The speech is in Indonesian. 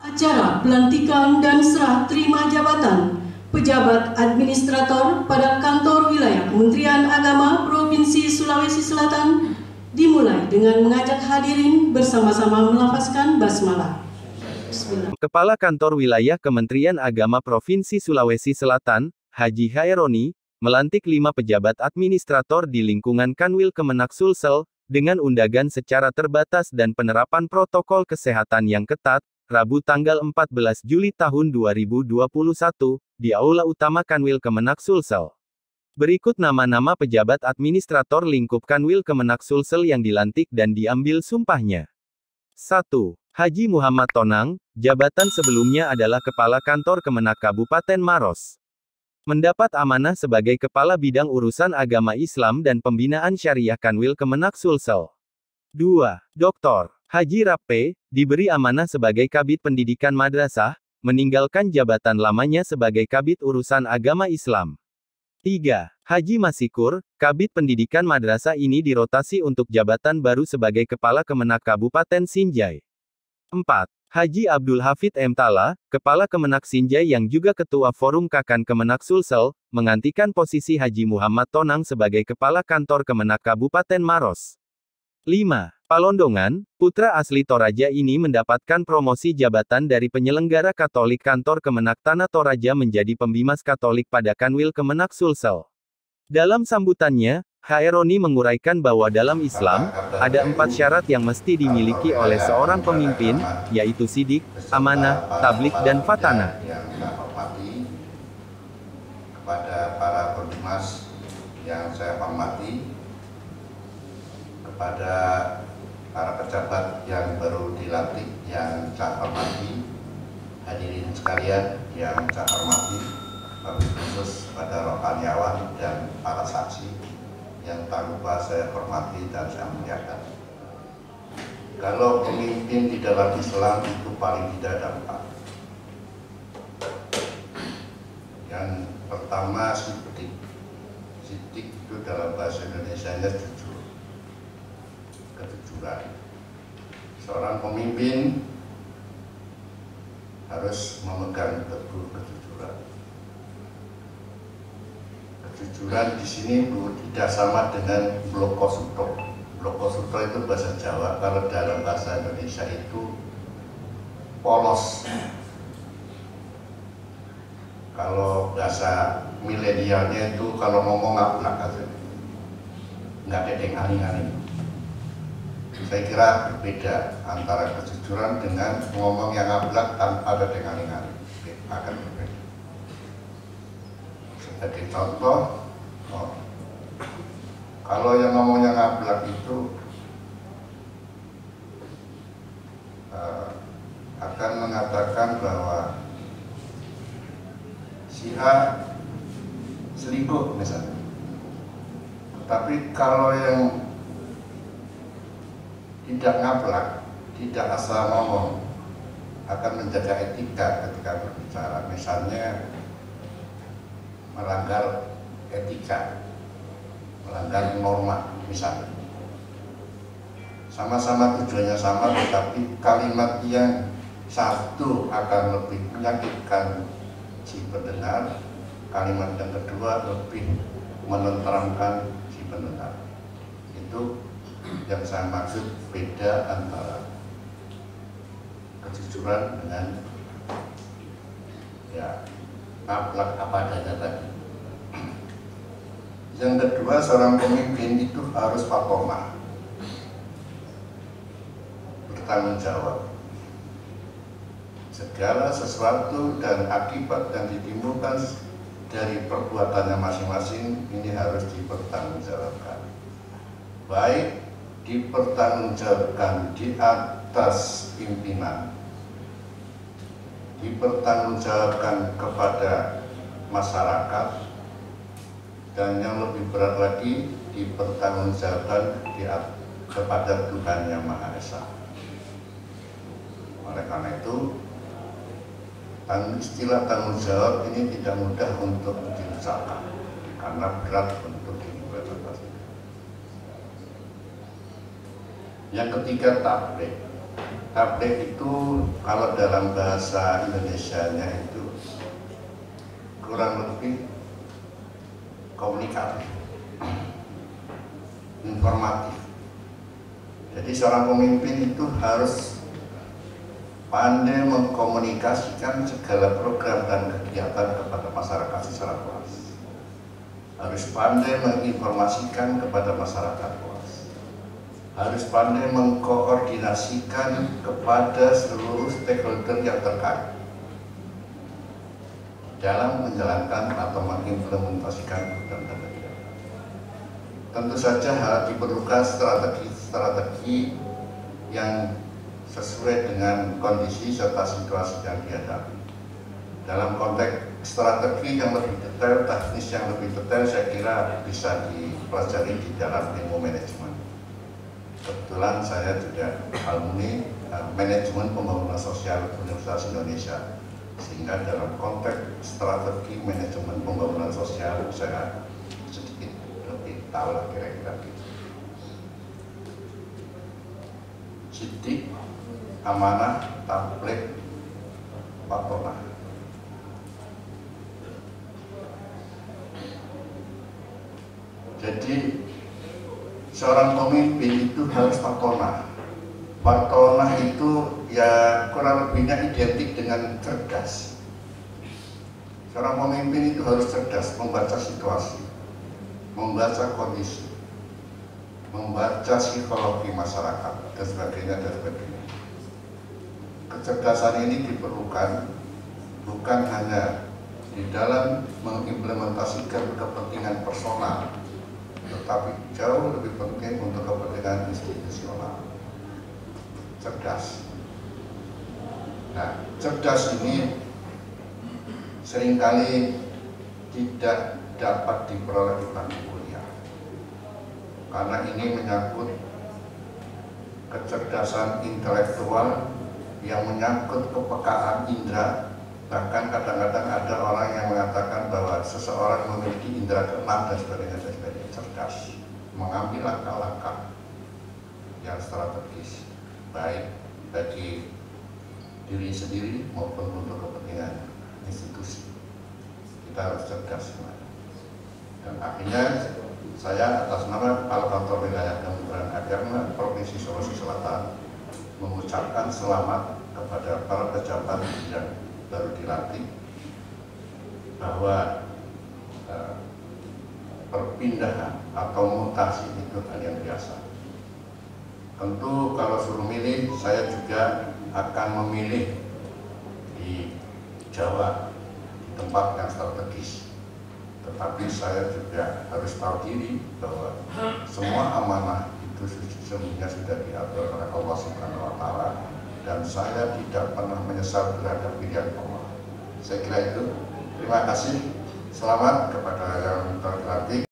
Acara pelantikan dan serah terima jabatan pejabat administrator pada kantor wilayah Kementerian Agama Provinsi Sulawesi Selatan dimulai dengan mengajak hadirin bersama-sama melafazkan basmalah. Bismillah. Kepala Kantor Wilayah Kementerian Agama Provinsi Sulawesi Selatan, Haji Haironi, melantik 5 pejabat administrator di lingkungan Kanwil Kemenak Sulsel, dengan undangan secara terbatas dan penerapan protokol kesehatan yang ketat, Rabu tanggal 14 Juli tahun 2021, di Aula Utama Kanwil Kemenak Sulsel. Berikut nama-nama pejabat administrator lingkup Kanwil Kemenak Sulsel yang dilantik dan diambil sumpahnya. 1. Haji Muhammad Tonang, jabatan sebelumnya adalah Kepala Kantor Kemenak Kabupaten Maros. Mendapat amanah sebagai Kepala Bidang Urusan Agama Islam dan Pembinaan Syariah Kanwil Kemenak Sulsel. 2. Dr. Haji Rappe, diberi amanah sebagai Kabid Pendidikan Madrasah, meninggalkan jabatan lamanya sebagai Kabid Urusan Agama Islam. 3. Haji Masikur, Kabid Pendidikan Madrasah ini dirotasi untuk jabatan baru sebagai Kepala Kemenak Kabupaten Sinjai. 4. Haji Abdul Hafid M. Tala, Kepala Kemenak Sinjai yang juga Ketua Forum Kakan Kemenak Sulsel, menggantikan posisi Haji Muhammad Tonang sebagai Kepala Kantor Kemenak Kabupaten Maros. 5. Palondongan, putra asli Toraja ini mendapatkan promosi jabatan dari penyelenggara Katolik Kantor Kemenak Tanah Toraja menjadi Pembimas Katolik pada Kanwil Kemenak Sulsel. Dalam sambutannya, Haironi menguraikan bahwa dalam Islam, ada 4 syarat yang mesti dimiliki oleh seorang pemimpin, yaitu sidik, amanah, tablik dan fatanah. Yang saya hormati, kepada para pendimas yang saya hormati, kepada para pejabat yang baru dilantik yang saya hormati, hadirin sekalian yang saya hormati, wabil khusus pada rohaniawan dan para saksi yang tak lupa saya hormati dan saya muliakan. Kalau pemimpin di dalam Islam itu paling tidak ada 4. Yang pertama sidik. Sidik itu dalam bahasa Indonesianya jujur. Kejujuran. Seorang pemimpin harus memegang teguh kejujuran. Kejujuran di sini tidak sama dengan bloko suto. Bloko suto itu bahasa Jawa, kalau dalam bahasa Indonesia itu polos. Kalau bahasa milenialnya itu kalau ngomong ngaplak aja, nggak ada yang aling-aling. Saya kira berbeda antara kejujuran dengan ngomong yang ngaplak tanpa ada yang aling-aling. Akan berbeda. Sebagai contoh, kalau yang ngomongnya ngablak itu akan mengatakan bahwa si A selingkuh misalnya. Tapi kalau yang tidak ngablak, tidak asal ngomong, akan menjaga etika ketika berbicara. Misalnya melanggar etika, melanggar norma misalnya. Sama-sama tujuannya sama, tetapi kalimat yang satu akan lebih menyakitkan si pendengar, kalimat yang kedua lebih menenteramkan si pendengar. Itu yang saya maksud beda antara kejujuran dengan ya ngaplak apa adanya tadi. Yang kedua, seorang pemimpin itu harus fatomah, bertanggung jawab. Segala sesuatu dan akibat yang ditimbulkan dari perbuatannya masing-masing ini harus dipertanggungjawabkan. Baik dipertanggungjawabkan di atas pimpinan, dipertanggungjawabkan kepada masyarakat, dan yang lebih berat lagi dipertanggungjawabkan kepada Tuhan Yang Maha Esa. Oleh karena itu, istilah tanggung jawab ini tidak mudah untuk diucapkan karena berat untuk diimplementasikan. Yang ketiga, tabligh. Tablik itu kalau dalam bahasa Indonesianya itu kurang lebih komunikatif, informatif. Jadi seorang pemimpin itu harus pandai mengkomunikasikan segala program dan kegiatan kepada masyarakat secara luas. Harus pandai menginformasikan kepada masyarakat luas. Harus pandai mengkoordinasikan kepada seluruh stakeholder yang terkait dalam menjalankan atau mengimplementasikan program dan kegiatan. Tentu saja diperlukan strategi yang sesuai dengan kondisi serta situasi yang dihadapi. Dalam konteks strategi yang lebih detail, teknis yang lebih detail, saya kira bisa dipelajari di dalam ilmu manajemen. Kebetulan saya juga alumni manajemen pembangunan sosial Universitas Indonesia, sehingga dalam konteks strategi manajemen pembangunan sosial saya sedikit lebih tahu lah kira-kira gitu. Sidik, amanah, tablik, patonah. Jadi seorang pemimpin itu harus patonah. Patonah itu ya kurang lebihnya identik dengan cerdas. Seorang pemimpin itu harus cerdas, membaca situasi, membaca kondisi, membaca psikologi masyarakat, dan sebagainya, dan sebagainya. Kecerdasan ini diperlukan bukan hanya di dalam mengimplementasikan kepentingan personal, tetapi jauh lebih penting untuk kepentingan institusional. Cerdas. Nah, cerdas ini seringkali tidak dapat diperoleh di bangku kuliah, karena ini menyangkut kecerdasan intelektual yang menyangkut kepekaan indera. Bahkan kadang-kadang ada orang yang mengatakan bahwa seseorang memiliki indera keenam dan sebagainya, cerdas, mengambil langkah-langkah yang strategis, baik bagi diri sendiri maupun untuk kepentingan institusi. Kita harus cerdas semuanya. Dan akhirnya saya atas nama Kepala Kantor Wilayah Kementerian Agama Provinsi Sulawesi Selatan mengucapkan selamat kepada para pejabat yang baru dilantik, bahwa perpindahan atau mutasi itu hal yang biasa. Tentu kalau suruh milih, saya juga akan memilih di Jawa, di tempat yang strategis. Tetapi saya juga harus tahu diri bahwa semua amanah itu sesungguhnya sudah diatur oleh Allah Subhanahu wa Ta'ala, dan saya tidak pernah menyesal terhadap pilihan Allah. Saya kira itu. Terima kasih. Selamat kepada yang terlatih.